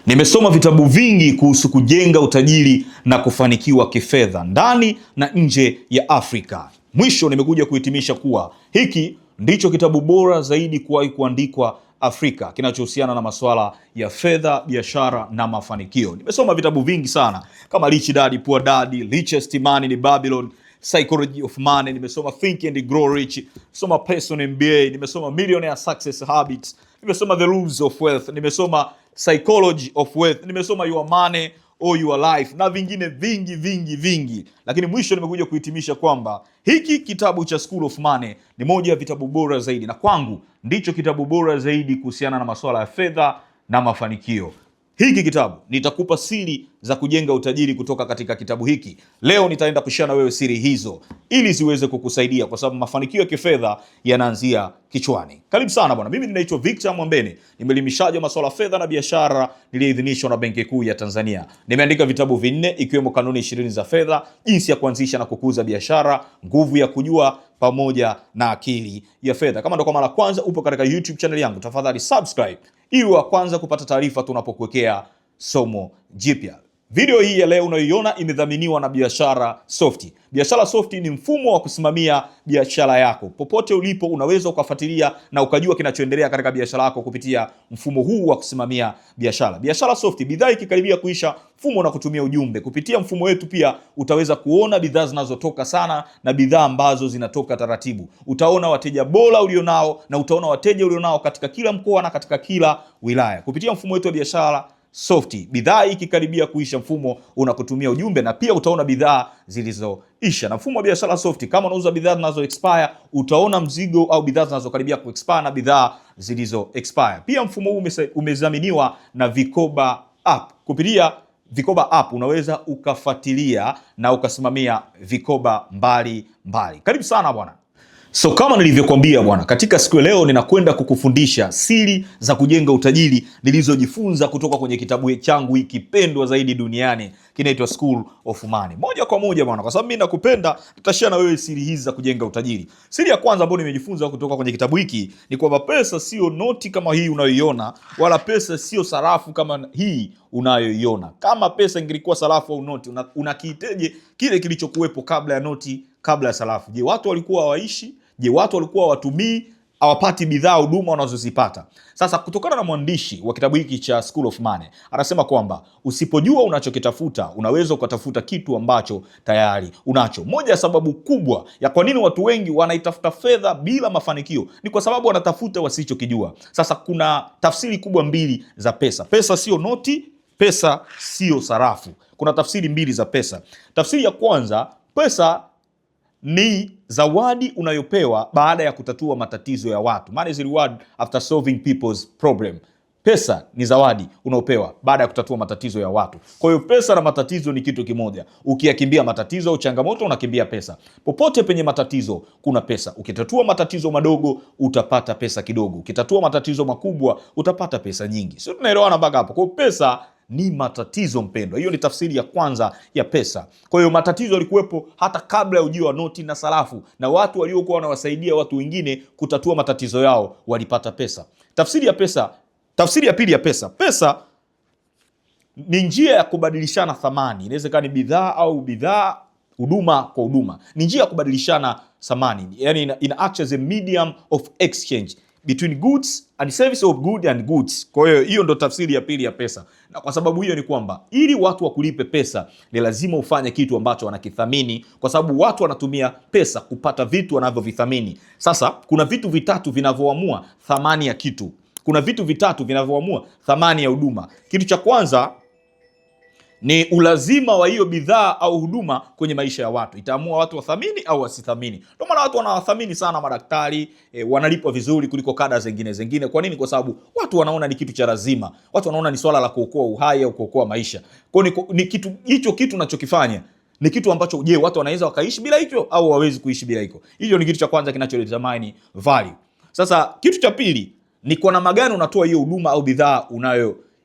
Nimesoma vitabu vingi kuhusu kujenga utajiri na kufanikiwa kifedha ndani na nje ya Afrika. Mwisho nimekuja kuhitimisha kuwa hiki ndicho kitabu bora zaidi kuwahi kuandikwa Afrika kinachohusiana na masuala ya fedha, biashara na mafanikio. Nimesoma vitabu vingi sana kama Rich Dad Poor Dad, Richest Man in Babylon, Psychology of Money, nimesoma Think and Grow Rich, nimesoma Personal MBA, nimesoma Millionaire Success Habits, nimesoma The Rules of Wealth, nimesoma Psychology of Wealth, nimesoma Your Money or Your Life na vingine vingi. Lakini mwisho nimekuja kuhitimisha kwamba hiki kitabu cha School of Money ni moja ya vitabu bora zaidi, na kwangu ndicho kitabu bora zaidi kuhusiana na masuala ya fedha na mafanikio. Hiki kitabu nitakupa siri za kujenga utajiri kutoka katika kitabu hiki. Leo nitaenda kushare na wewe siri hizo ili ziweze kukusaidia, kwa sababu mafanikio ya kifedha yanaanzia kichwani. Karibu sana bwana. Mimi ninaitwa Victor Mwambene, ni mwelimishaji wa masuala fedha na biashara niliyeidhinishwa na Benki Kuu ya Tanzania. Nimeandika vitabu vinne ikiwemo Kanuni 20 za Fedha, Jinsi ya Kuanzisha na Kukuza Biashara, Nguvu ya Kujua, pamoja na Akili ya Fedha. Kama ndo kwa mara kwanza upo katika YouTube channel yangu, tafadhali subscribe ili wa kwanza kupata taarifa tunapokuwekea somo jipya. Video hii ya leo unayoiona imedhaminiwa na Biashara Soft. Biashara Soft ni mfumo wa kusimamia biashara yako. Popote ulipo unaweza ukafuatilia na ukajua kinachoendelea katika biashara yako kupitia mfumo huu wa kusimamia biashara. Biashara Soft, bidhaa ikikaribia kuisha, mfumo na kutumia ujumbe. Kupitia mfumo wetu pia utaweza kuona bidhaa zinazotoka sana na bidhaa ambazo zinatoka taratibu. Utaona wateja bora ulionao na utaona wateja ulionao katika kila mkoa na katika kila wilaya. Kupitia mfumo wetu wa Biashara Soft, bidhaa ikikaribia kuisha, mfumo unakutumia ujumbe na pia utaona bidhaa zilizoisha. Na mfumo wa Biashara Soft, kama unauza bidhaa zinazo expire, utaona mzigo au bidhaa zinazokaribia ku expire na bidhaa zilizo expire. Pia mfumo huu umezaminiwa na Vikoba App. Kupitia Vikoba App unaweza ukafuatilia na ukasimamia vikoba mbali. Karibu sana bwana. So kama nilivyokuambia bwana, katika siku leo ninakwenda kukufundisha siri za kujenga utajiri nilizojifunza kutoka kwenye kitabu changu hiki pendwa zaidi duniani, kinaitwa School of Money. Moja kwa moja bwana, kwa sababu mimi nakupenda, tutashare na wewe siri hizi za kujenga utajiri. Siri ya kwanza ambayo nimejifunza kutoka kwenye kitabu hiki ni kwamba pesa sio noti kama hii unayoiona, wala pesa sio sarafu kama hii unayoiona. Kama pesa ingilikuwa sarafu au noti, unakiiteje kile kilichokuwepo kabla ya noti, kabla ya sarafu? Je, watu walikuwa hawaishi? Je, watu walikuwa hawatumii, hawapati bidhaa huduma wanazozipata? Sasa kutokana na mwandishi wa kitabu hiki cha School of Money, anasema kwamba usipojua unachokitafuta, unaweza ukatafuta kitu ambacho tayari unacho. Moja ya sababu kubwa ya kwa nini watu wengi wanaitafuta fedha bila mafanikio ni kwa sababu wanatafuta wasichokijua. Sasa kuna tafsiri kubwa mbili za pesa. Pesa sio noti, pesa sio sarafu. Kuna tafsiri mbili za pesa. Tafsiri ya kwanza, pesa ni zawadi unayopewa baada ya kutatua matatizo ya watu. Money is reward after solving people's problem. Pesa ni zawadi unayopewa baada ya kutatua matatizo ya watu. Kwa hiyo pesa na matatizo ni kitu kimoja. Ukiyakimbia matatizo au changamoto, unakimbia pesa. Popote penye matatizo kuna pesa. Ukitatua matatizo madogo utapata pesa kidogo. Ukitatua matatizo makubwa utapata pesa nyingi. Sio, tunaelewana mpaka hapo? Kwa hiyo pesa ni matatizo mpendwa. Hiyo ni tafsiri ya kwanza ya pesa. Kwa hiyo matatizo yalikuwepo hata kabla ya ujio wa noti na sarafu, na watu waliokuwa wanawasaidia watu wengine kutatua matatizo yao walipata pesa. Tafsiri ya pili ya pesa. Pesa ni njia ya kubadilishana thamani. Inaweza kuwa ni bidhaa au bidhaa, huduma kwa huduma. Ni njia ya kubadilishana thamani. Yaani ina act as a medium of exchange between goods and service, of good and goods. Kwa hiyo ndo tafsiri ya pili ya pesa. Na kwa sababu hiyo ni kwamba ili watu wakulipe pesa ni lazima ufanye kitu ambacho wanakithamini, kwa sababu watu wanatumia pesa kupata vitu wanavyovithamini. Sasa kuna vitu vitatu vinavyoamua thamani ya kitu. Kuna vitu vitatu vinavyoamua thamani ya huduma. Kitu cha kwanza ni ulazima wa hiyo bidhaa au huduma kwenye maisha ya watu. Itaamua watu wathamini au wasithamini. Ndio maana watu wanawathamini sana madaktari, wanalipwa vizuri kuliko kada zingine. Kwa nini? Kwa sababu watu wanaona ni kitu cha lazima. Watu wanaona ni swala la kuokoa uhai au kuokoa maisha. Kwa ni kitu hicho, kitu unachokifanya ni kitu ambacho, je, watu wanaweza wakaishi bila hicho au hawawezi kuishi bila hicho? Hiyo ni kitu cha kwanza kinachodetermine value. Sasa kitu cha pili ni kwa namna gani unatoa hiyo huduma au bidhaa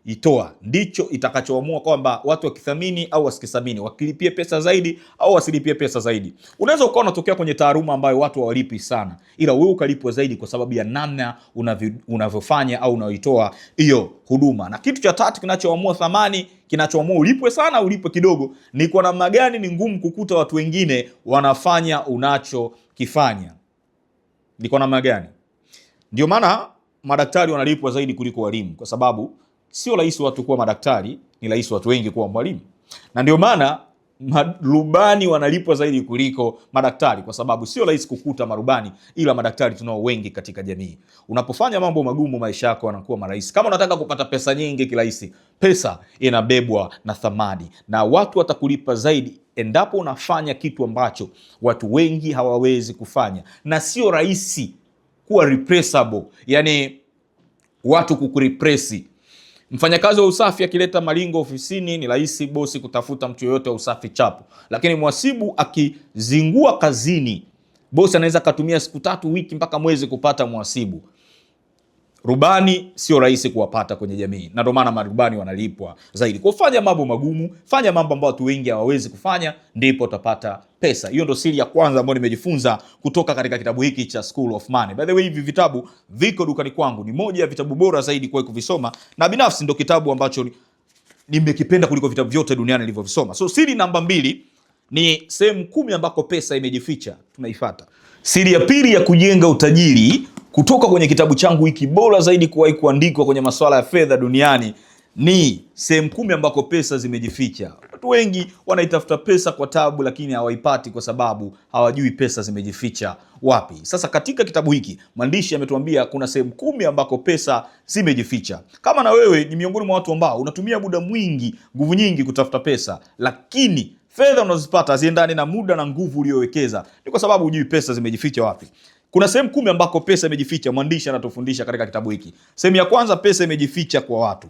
itoa ndicho itakachoamua kwamba watu wakithamini au wasikithamini, wakilipie pesa zaidi au wasilipie pesa zaidi. Unaweza ukawa unatokea kwenye taaluma ambayo watu hawalipi sana, ila wewe ukalipwa zaidi kwa sababu ya namna unavyofanya au unaoitoa hiyo huduma. Na kitu cha tatu kinachoamua thamani, kinachoamua ulipwe sana ulipwe kidogo, ni kwa namna gani ni ngumu kukuta watu wengine wanafanya unachokifanya. Ni kwa namna gani? Ndio maana madaktari wanalipwa zaidi kuliko walimu, kwa sababu sio rahisi watu kuwa madaktari, ni rahisi watu wengi kuwa mwalimu. Na ndio maana marubani wanalipwa zaidi kuliko madaktari, kwa sababu sio rahisi kukuta marubani, ila madaktari tunao wengi katika jamii. Unapofanya mambo magumu, maisha yako yanakuwa marahisi. Kama unataka kupata pesa nyingi kirahisi, pesa inabebwa na thamani, na watu watakulipa zaidi endapo unafanya kitu ambacho watu wengi hawawezi kufanya, na sio rahisi kuwa repressible, yani watu kukurepressi. Mfanyakazi wa usafi akileta malingo ofisini, ni rahisi bosi kutafuta mtu yoyote wa usafi chapo. Lakini mhasibu akizingua kazini, bosi anaweza katumia siku 3, wiki mpaka mwezi kupata mhasibu. Rubani sio rahisi kuwapata kwenye jamii, na ndio maana marubani wanalipwa zaidi. Kwa fanya mambo magumu, fanya mambo ambayo watu wengi hawawezi kufanya, ndipo utapata pesa. Hiyo ndio siri ya kwanza ambayo nimejifunza kutoka katika kitabu hiki cha School of Money. By the way, hivi vitabu viko dukani kwangu, ni moja ya vitabu bora zaidi kwa kuvisoma, na binafsi ndio kitabu ambacho nimekipenda kuliko vitabu vyote duniani nilivyovisoma. So siri namba 2 ni sehemu 10 ambako pesa imejificha, tunaifuata. Siri ya pili ya kujenga utajiri kutoka kwenye kitabu changu hiki bora zaidi kuwahi kuandikwa kwenye masuala ya fedha duniani ni sehemu 10 ambako pesa zimejificha. Watu wengi wanaitafuta pesa kwa tabu, lakini hawaipati kwa sababu hawajui pesa zimejificha wapi. Sasa katika kitabu hiki mwandishi ametuambia kuna sehemu 10 ambako pesa zimejificha. Kama na wewe ni miongoni mwa watu ambao unatumia muda mwingi, nguvu nyingi kutafuta pesa, lakini fedha unazopata haziendani na muda na nguvu uliyowekeza, ni kwa sababu hujui pesa zimejificha wapi. Kuna sehemu 10 ambako pesa imejificha, mwandishi anatufundisha katika kitabu hiki. Sehemu ya kwanza, pesa imejificha kwa watu.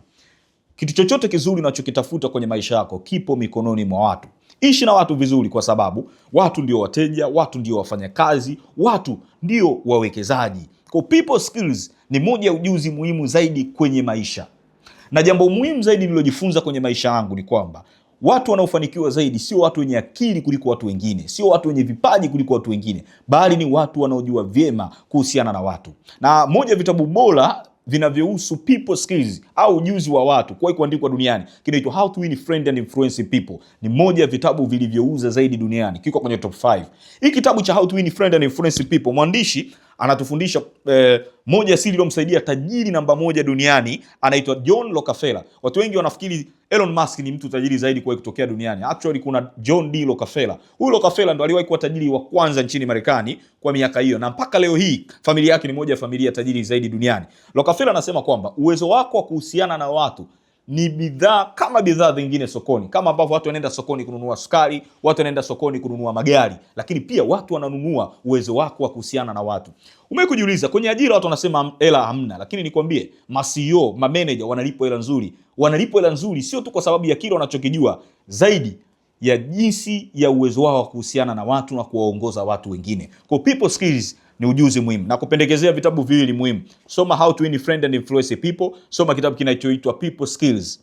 Kitu chochote kizuri unachokitafuta kwenye maisha yako kipo mikononi mwa watu. Ishi na watu vizuri, kwa sababu watu ndio wateja, watu ndio wafanyakazi, watu ndio wawekezaji. Kwa people skills ni moja ya ujuzi muhimu zaidi kwenye maisha. Na jambo muhimu zaidi nililojifunza kwenye maisha yangu ni kwamba watu wanaofanikiwa zaidi sio watu wenye akili kuliko watu wengine, sio watu wenye vipaji kuliko watu wengine, bali ni watu wanaojua vyema kuhusiana na watu. Na moja ya vitabu bora vinavyohusu people skills au ujuzi wa watu kwa kuandikwa duniani kinaitwa How to Win Friends and Influence People. Ni moja ya vitabu vilivyouza zaidi duniani, kiko kwenye top 5. Hii kitabu cha How to Win Friends and Influence People, mwandishi anatufundisha moja ya siri iliyomsaidia tajiri namba 1 duniani, anaitwa John Rockefeller. Watu wengi wanafikiri Elon Musk ni mtu tajiri zaidi kwa kutokea duniani. Actually kuna John D. Rockefeller. Huyu Rockefeller ndo aliwahi kuwa tajiri wa kwanza nchini Marekani kwa miaka hiyo, na mpaka leo hii familia yake ni moja ya familia tajiri zaidi duniani. Rockefeller anasema kwamba uwezo wako wa kuhusiana na watu ni bidhaa kama bidhaa zingine sokoni. Kama ambavyo watu wanaenda sokoni kununua sukari, watu wanaenda sokoni kununua magari, lakini pia watu wananunua uwezo wako wa kuhusiana na watu. Umekujiuliza, kwenye ajira watu wanasema hela hamna, lakini nikwambie ma CEO, ma manager wanalipwa hela nzuri. Wanalipwa hela nzuri sio tu kwa sababu ya kile wanachokijua, zaidi ya jinsi ya uwezo wao wa kuhusiana na watu na kuwaongoza watu wengine. Kwa people skills ni ujuzi muhimu, na kupendekezea vitabu viwili muhimu. Soma How to Win Friends and Influence People, soma kitabu kinachoitwa People Skills,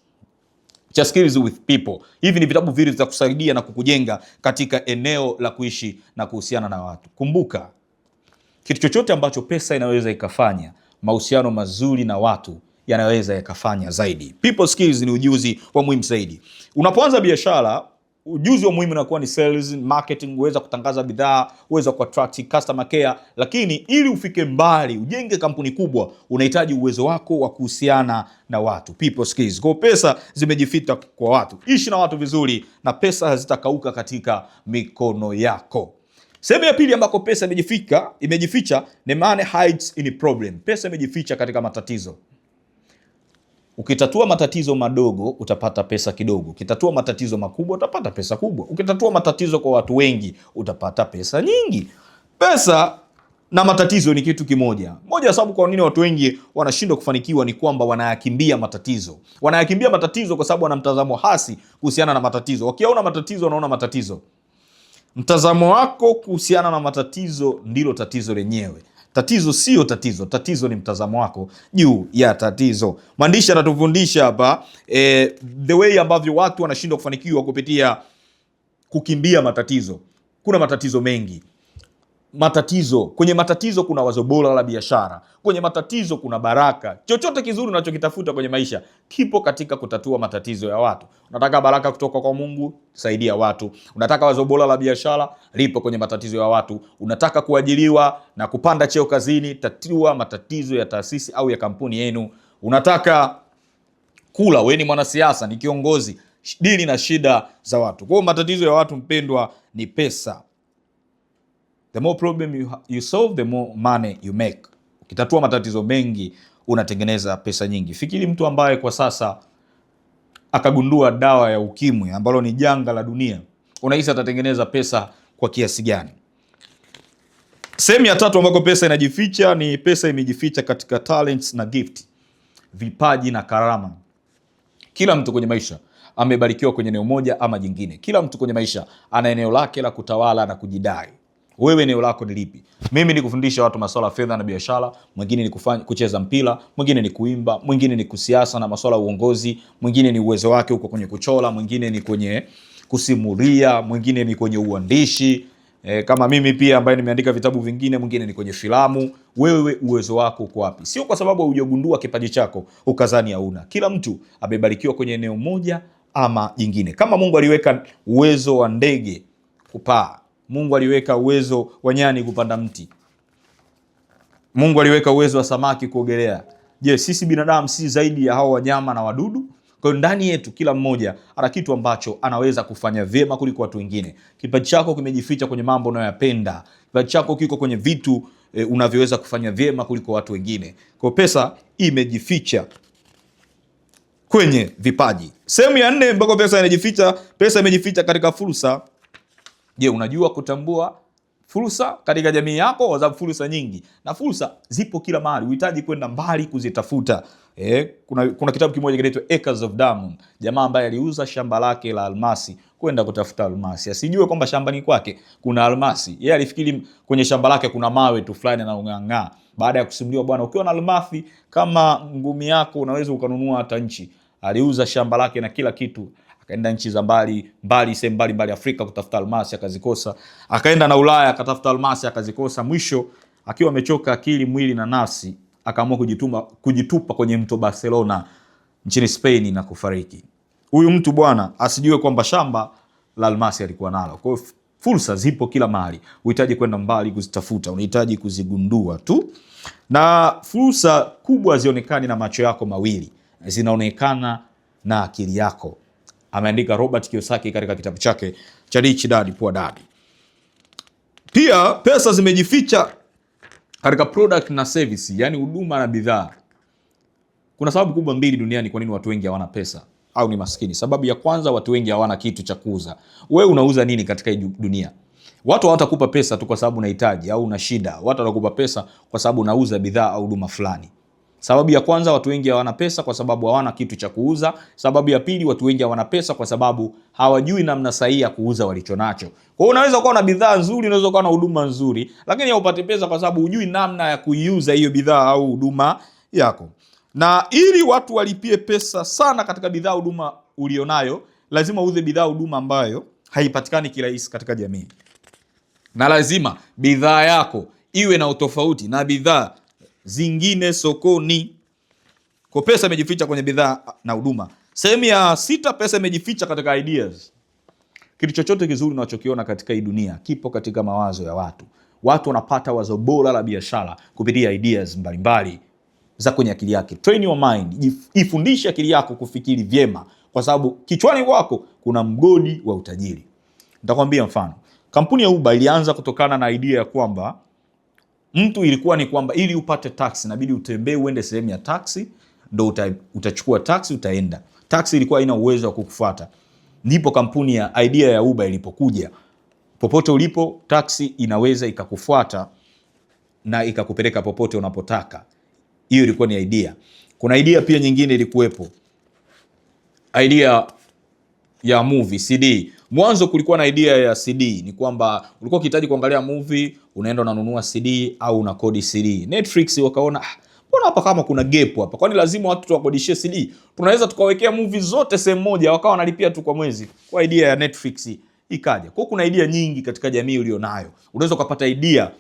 cha Skills with People. Hivi ni vitabu viwili vitakusaidia na kukujenga katika eneo la kuishi na kuhusiana na watu. Kumbuka, kitu chochote ambacho pesa inaweza ikafanya, mahusiano mazuri na watu yanaweza yakafanya zaidi. People skills ni ujuzi wa muhimu zaidi. Unapoanza biashara, ujuzi wa muhimu unakuwa ni sales, marketing, uweza kutangaza bidhaa, uweza kuattract customer care, lakini ili ufike mbali, ujenge kampuni kubwa, unahitaji uwezo wako wa kuhusiana na watu, people skills. Kwa pesa zimejificha kwa watu. Ishi na watu vizuri na pesa hazitakauka katika mikono yako. Sehemu ya pili ambako pesa imejificha ni money hides in problem. Pesa imejificha katika matatizo. Ukitatua matatizo madogo utapata pesa kidogo. Ukitatua matatizo makubwa utapata pesa kubwa. Ukitatua matatizo kwa watu wengi utapata pesa nyingi. Pesa na matatizo ni kitu kimoja. Moja ya sababu kwa nini watu wengi wanashindwa kufanikiwa ni kwamba wanayakimbia matatizo. Wanayakimbia matatizo kwa sababu wana mtazamo hasi kuhusiana na matatizo. Wakiona matatizo wanaona matatizo. Mtazamo wako kuhusiana na matatizo ndilo tatizo lenyewe. Tatizo sio tatizo, tatizo ni mtazamo wako juu ya tatizo. Mwandishi anatufundisha hapa the way ambavyo watu wanashindwa kufanikiwa kupitia kukimbia matatizo. Kuna matatizo mengi. Kwenye matatizo kuna wazo bora la biashara. Kwenye matatizo kuna baraka. Chochote kizuri unachokitafuta kwenye maisha kipo katika kutatua matatizo ya watu. Unataka baraka kutoka kwa Mungu, saidia watu. Unataka wazo bora la biashara, lipo kwenye matatizo ya watu. Unataka kuajiriwa na kupanda cheo kazini, tatua matatizo ya taasisi au ya kampuni yenu. Unataka kula, wewe ni mwanasiasa, ni kiongozi, dili na shida za watu. Kwa hiyo matatizo ya watu, mpendwa, ni pesa. The more problem you solve, the more money you make. Ukitatua matatizo mengi, unatengeneza pesa nyingi. Fikiri mtu ambaye kwa sasa akagundua dawa ya ukimwi ambalo ni janga la dunia, unahisi atatengeneza pesa kwa kiasi gani? Sehemu ya tatu ambako pesa inajificha ni pesa imejificha katika talents na gift, vipaji na karama. Kila mtu kwenye maisha amebarikiwa kwenye eneo moja ama jingine. Kila mtu kwenye maisha ana eneo lake la kutawala na kujidai. Wewe eneo lako ni lipi? Mimi ni kufundisha watu masuala ya fedha na biashara, mwingine ni kucheza mpira, mwingine ni kuimba, mwingine ni kusiasa na masuala ya uongozi, mwingine ni uwezo wake huko kwenye kuchora, mwingine ni kwenye kusimulia, mwingine ni kwenye uandishi. Kama mimi pia ambaye nimeandika vitabu vingine, mwingine ni kwenye filamu. Wewe uwezo wako uko wapi? Sio kwa sababu hujagundua kipaji chako ukazani hauna. Kila mtu amebarikiwa kwenye eneo moja ama jingine. Kama Mungu aliweka uwezo wa ndege kupaa, Mungu aliweka uwezo wa nyani kupanda mti, Mungu aliweka uwezo wa samaki kuogelea. Je, sisi binadamu si zaidi ya hao wanyama na wadudu? Kwa ndani yetu kila mmoja ana kitu ambacho anaweza kufanya vyema kuliko watu wengine. Kipaji chako kimejificha kwenye mambo unayoyapenda. Kipaji chako kiko kwenye vitu unavyoweza kufanya vyema kuliko watu wengine. Kwa pesa imejificha kwenye vipaji. Sehemu ya 4 ambako pesa inajificha, pesa imejificha katika fursa. Je, unajua kutambua fursa katika jamii yako? Wazabu fursa nyingi, na fursa zipo kila mahali, uhitaji kwenda mbali kuzitafuta. Kuna kitabu kimoja kinaitwa Acres of Diamond. Jamaa ambaye aliuza shamba lake la almasi kwenda kutafuta almasi. Asijue kwamba shambani kwake kuna almasi. Yeye alifikiri kwenye shamba lake kuna mawe tu fulani na ung'ang'aa. Baada ya kusimuliwa, bwana, ukiwa na almasi kama ngumi yako unaweza ukanunua hata nchi. Aliuza shamba lake na kila kitu, akaenda nchi za mbali, sehemu mbali Afrika kutafuta almasi akazikosa. Akaenda na Ulaya akatafuta almasi akazikosa. Mwisho akiwa amechoka akili, mwili na nafsi, akaamua kujitupa kwenye mto Barcelona nchini Spain na kufariki. Huyu mtu bwana asijue kwamba shamba la almasi alikuwa nalo. Kwa hiyo fursa zipo kila mahali, unahitaji kwenda mbali kuzitafuta, unahitaji kuzigundua tu. Na fursa kubwa zionekani na macho yako mawili, zinaonekana na akili yako. Ameandika Robert Kiyosaki katika kitabu chake cha Rich Dad Poor Dad. Pia pesa zimejificha katika product na service, yani huduma na bidhaa. Kuna sababu kubwa mbili duniani kwa nini watu wengi hawana pesa au ni maskini. Sababu ya kwanza, watu wengi hawana kitu cha kuuza. Wewe unauza nini katika hii dunia? Watu hawatakupa pesa tu kwa sababu unahitaji au una shida. Watu watakupa pesa kwa sababu unauza bidhaa au huduma fulani. Sababu ya kwanza, watu wengi hawana pesa kwa sababu hawana kitu cha kuuza. Sababu ya pili, watu wengi hawana pesa kwa sababu hawajui namna sahihi ya kuuza walichonacho. Kwa hiyo unaweza kuwa na bidhaa nzuri, unaweza kuwa na huduma nzuri, lakini haupati pesa kwa sababu hujui namna ya kuiuza hiyo bidhaa au huduma yako. Na ili watu walipie pesa sana katika bidhaa huduma ulionayo, lazima uuze bidhaa huduma ambayo haipatikani kirahisi katika jamii. Na lazima bidhaa yako iwe na utofauti na bidhaa zingine sokoni. Kwa pesa imejificha kwenye bidhaa na huduma. Sehemu ya 6, pesa imejificha katika ideas. Kitu chochote kizuri unachokiona katika hii dunia kipo katika mawazo ya watu. Watu wanapata wazo bora la biashara kupitia ideas mbalimbali za kwenye akili yake. Train your mind. Ifundishe akili yako kufikiri vyema, kwa sababu kichwani kwako kuna mgodi wa utajiri. Nitakwambia mfano. Kampuni ya Uber ilianza kutokana na idea ya kwamba ilikuwa ni kwamba ili upate taxi inabidi utembee uende sehemu ya taxi, ndo utachukua taxi utaenda. Taxi ilikuwa haina uwezo wa kukufuata. Ndipo kampuni ya idea ya Uber ilipokuja. Popote ulipo taxi inaweza ikakufuata na ikakupeleka popote unapotaka. Hiyo ilikuwa ni idea. Kuna idea pia nyingine ilikuwepo. Idea ya movie, CD. Mwanzo kulikuwa na idea ya CD, ni kwamba ulikuwa ukihitaji kuangalia movie unaenda unanunua CD au unakodi CD. Netflix wakaona mbona hapa kama kuna gap hapa, kwani lazima watu tuwakodishie CD? Tunaweza tukawekea movie zote sehemu moja, wakawa wanalipia tu kwa mwezi. Kwa idea ya Netflix ikaja. Kwa kuna idea nyingi katika jamii ulionayo. Unaweza kupata idea.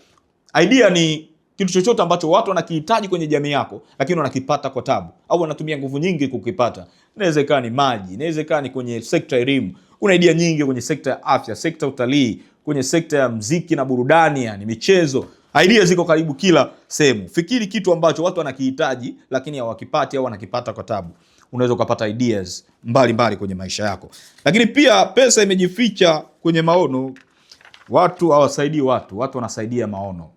Idea ni kitu chochote ambacho watu wanakihitaji kwenye jamii yako, lakini wanakipata kwa tabu au wanatumia nguvu nyingi kukipata. Inawezekana ni maji, inawezekana kwenye sekta ya elimu. Kuna idea nyingi kwenye sekta ya afya, sekta ya utalii, kwenye sekta ya muziki na burudani, yani michezo. Idea ziko karibu kila sehemu. Fikiri kitu ambacho watu wanakihitaji lakini hawakipati au wanakipata kwa tabu. Unaweza kupata ideas mbalimbali kwenye maisha yako. Lakini pia pesa imejificha kwenye maono. Watu hawasaidii watu wanasaidia maono.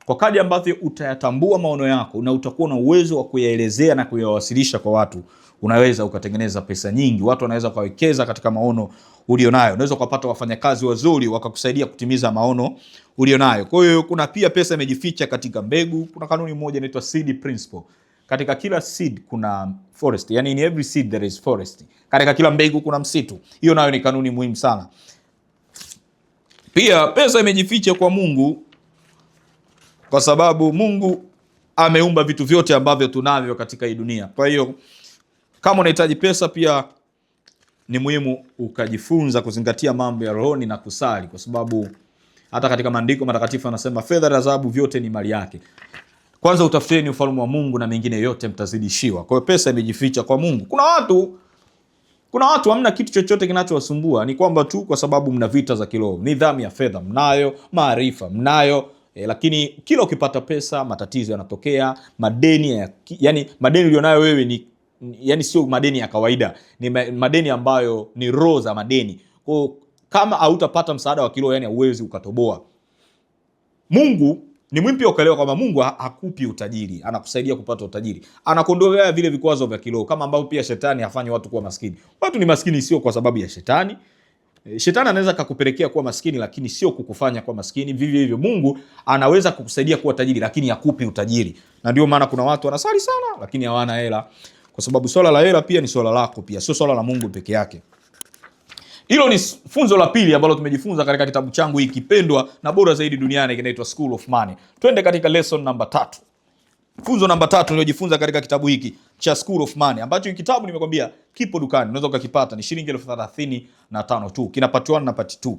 Kwa kadri ambavyo utayatambua maono yako na utakuwa na uwezo wa kuyaelezea na kuyawasilisha kwa watu, unaweza ukatengeneza pesa nyingi. Watu wanaweza kuwekeza katika maono ulionayo. Unaweza kupata wafanyakazi wazuri wakakusaidia kutimiza maono ulionayo. Kwa hiyo kuna pia pesa imejificha katika mbegu. Kuna kanuni moja inaitwa seed principle. Katika kila seed kuna forest. Yani in every seed there is forest. Katika kila mbegu kuna msitu. Hiyo nayo ni kanuni muhimu sana. Pia pesa imejificha kwa Mungu, kwa sababu Mungu ameumba vitu vyote ambavyo tunavyo katika hii dunia. Kwa hiyo kama unahitaji pesa, pia ni muhimu ukajifunza kuzingatia mambo ya rohoni na kusali, kwa sababu hata katika maandiko matakatifu anasema fedha na dhahabu vyote ni mali yake. Kwanza utafuteni ufalme wa Mungu na mengine yote mtazidishiwa. Kwa hiyo pesa imejificha kwa Mungu. Kuna watu hamna kitu chochote kinachowasumbua, ni kwamba tu kwa sababu mna vita za kiroho. Nidhamu ya fedha mnayo, maarifa mnayo, lakini kila ukipata pesa matatizo yanatokea. Yani madeni ulionayo wewe ni yani sio madeni ya kawaida, ni madeni ambayo ni roho za madeni. Kwa kama hautapata msaada wa kiroho, yani hauwezi ukatoboa. Mungu ni mwimpi ukaelewa kwamba Mungu hakupi utajiri, anakusaidia kupata utajiri. Anakuondolea vile vikwazo vya kiroho, kama ambavyo pia shetani hafanyi watu kuwa maskini. Watu ni maskini sio kwa sababu ya shetani. Shetani anaweza kukupelekea kuwa maskini lakini sio kukufanya kuwa maskini. Vivyo hivyo Mungu anaweza kukusaidia kuwa tajiri lakini hakupi utajiri. Na ndio maana kuna watu wanasali sana lakini hawana hela, kwa sababu swala la hela pia ni swala lako pia, sio swala la Mungu peke yake. Hilo ni funzo la pili ambalo tumejifunza katika kitabu changu hiki pendwa na bora zaidi duniani, kinaitwa School of Money. Twende katika lesson namba 3. Funzo namba 3 niliyojifunza katika kitabu hiki cha School of Money, ambacho kitabu nimekwambia kipo dukani, unaweza ukakipata, ni shilingi 35,000 tu. Kina part 1 na part 2.